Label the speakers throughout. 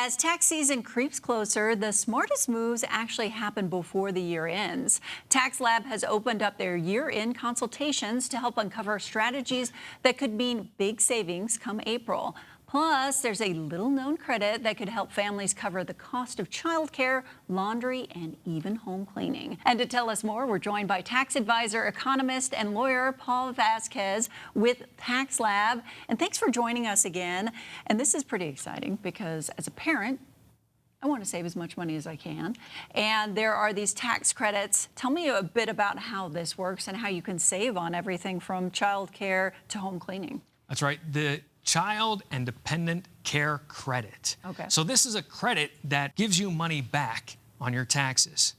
Speaker 1: As tax season creeps closer, the smartest moves actually happen before the year ends. Tax Lab has opened up their year-end consultations to help uncover strategies that could mean big savings come April. Plus, there's a little-known credit that could help families cover the cost of childcare, laundry, and even home cleaning. And to tell us more, we're joined by tax advisor, economist, and lawyer Paul Vazquez with Tax Lab. And thanks for joining us again. And this is pretty exciting because as a parent, I want to save as much money as I can. And there are these tax credits. Tell me a bit about how this works and how you can save on everything from childcare to home cleaning.
Speaker 2: That's right. The Child and Dependent Care Credit.
Speaker 1: Okay.
Speaker 2: So this is a credit that gives you money back on your taxes.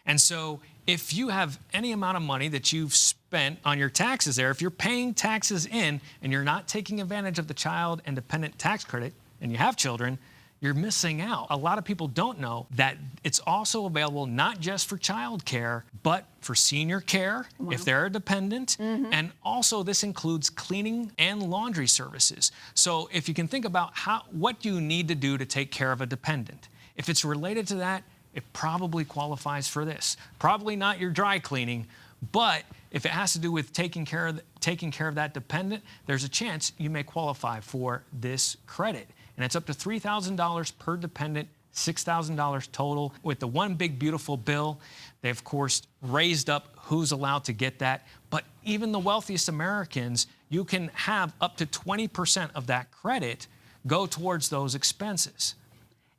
Speaker 2: And so if you have any amount of money that you've spent on your taxes there, if you're paying taxes in and you're not taking advantage of the Child and Dependent Tax Credit and you have children, you're missing out. A lot of people don't know that it's also available not just for child care, but for senior care, if they're a dependent, and also this includes cleaning and laundry services. So if you can think about what you need to do to take care of a dependent, if it's related to that, it probably qualifies for this. Probably not your dry cleaning, but if it has to do with taking care of that dependent, there's a chance you may qualify for this credit. And it's up to $3,000 per dependent, $6,000 total. With the One Big Beautiful Bill, they, of course, raised up who's allowed to get that. But even the wealthiest Americans, you can have up to 20% of that credit go towards those expenses.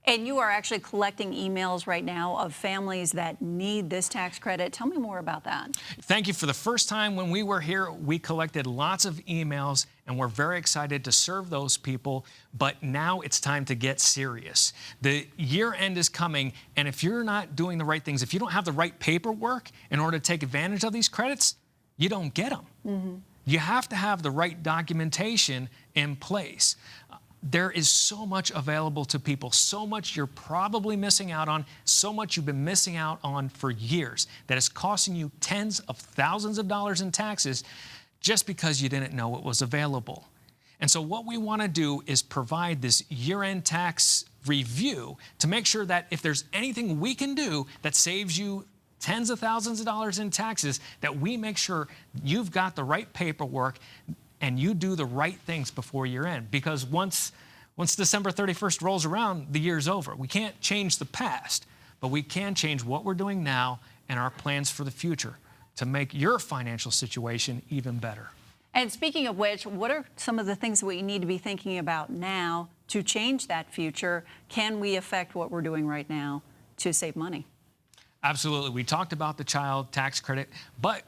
Speaker 1: And you are actually collecting emails right now of families that need this tax credit. Tell me more about that.
Speaker 2: Thank you. For the first time when we were here, we collected lots of emails, and we're very excited to serve those people. But now it's time to get serious. The year end is coming, and if you're not doing the right things, if you don't have the right paperwork in order to take advantage of these credits, you don't get them. You have to have the right documentation in place. There is so much available to people, so much you're probably missing out on, so much you've been missing out on for years that is costing you tens of thousands of dollars in taxes just because you didn't know it was available. And so what we want to do is provide this year-end tax review to make sure that if there's anything we can do that saves you tens of thousands of dollars in taxes, that we make sure you've got the right paperwork and you do the right things before year end. Because once December 31st rolls around, the year's over. We can't change the past, but we can change what we're doing now and our plans for the future to make your financial situation even better.
Speaker 1: And speaking of which, what are some of the things that we need to be thinking about now to change that future? Can we affect what we're doing right now to save money?
Speaker 2: Absolutely. We talked about the child tax credit, but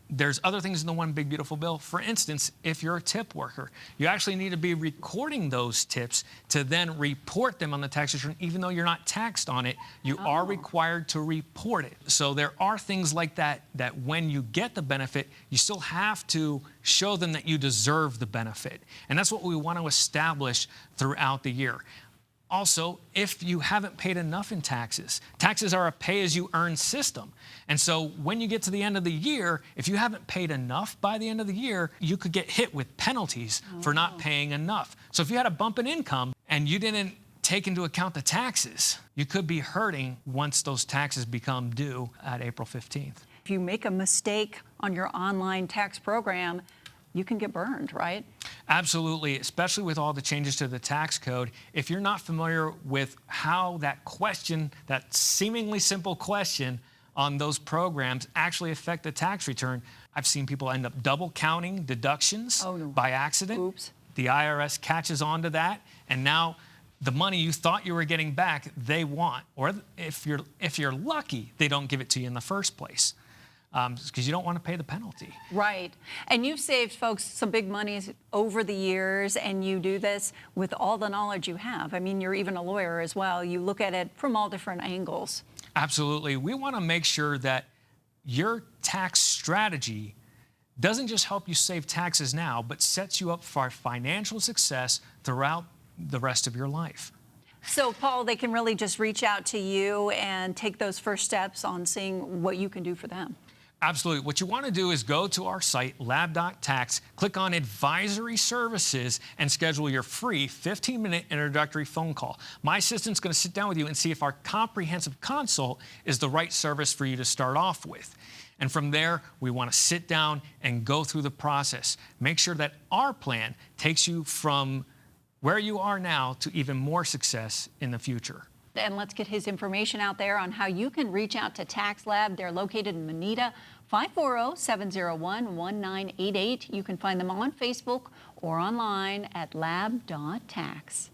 Speaker 2: there's other things in the One Big Beautiful Bill. For instance, if you're a tip worker, you actually need to be recording those tips to then report them on the tax return. Even though you're not taxed on it, you are required to report it. So there are things like that when you get the benefit, you still have to show them that you deserve the benefit. And that's what we want to establish throughout the year. Also, if you haven't paid enough in taxes, taxes are a pay-as-you-earn system. And so when you get to the end of the year, if you haven't paid enough by the end of the year, you could get hit with penalties for not paying enough. So if you had a bump in income and you didn't take into account the taxes, you could be hurting once those taxes become due at April 15th.
Speaker 1: If you make a mistake on your online tax program, you can get burned, right?
Speaker 2: Absolutely, especially with all the changes to the tax code. If you're not familiar with how that question, that seemingly simple question on those programs actually affect the tax return, I've seen people end up double counting deductions by accident.
Speaker 1: Oops.
Speaker 2: The IRS catches on to that, and now the money you thought you were getting back, they want. Or if you're lucky, they don't give it to you in the first place. Because you don't want to pay the penalty.
Speaker 1: Right. And you've saved folks some big money over the years, and you do this with all the knowledge you have. I mean, you're even a lawyer as well. You look at it from all different angles.
Speaker 2: Absolutely. We want to make sure that your tax strategy doesn't just help you save taxes now, but sets you up for financial success throughout the rest of your life.
Speaker 1: So, Paul, they can really just reach out to you and take those first steps on seeing what you can do for them.
Speaker 2: Absolutely. What you want to do is go to our site, lab.tax, click on Advisory Services, and schedule your free 15-minute introductory phone call. My assistant's going to sit down with you and see if our comprehensive consult is the right service for you to start off with. And from there, we want to sit down and go through the process. Make sure that our plan takes you from where you are now to even more success in the future.
Speaker 1: And let's get his information out there on how you can reach out to Tax Lab. They're located in Moneta, 540-701-1988. You can find them on Facebook or online at lab.tax.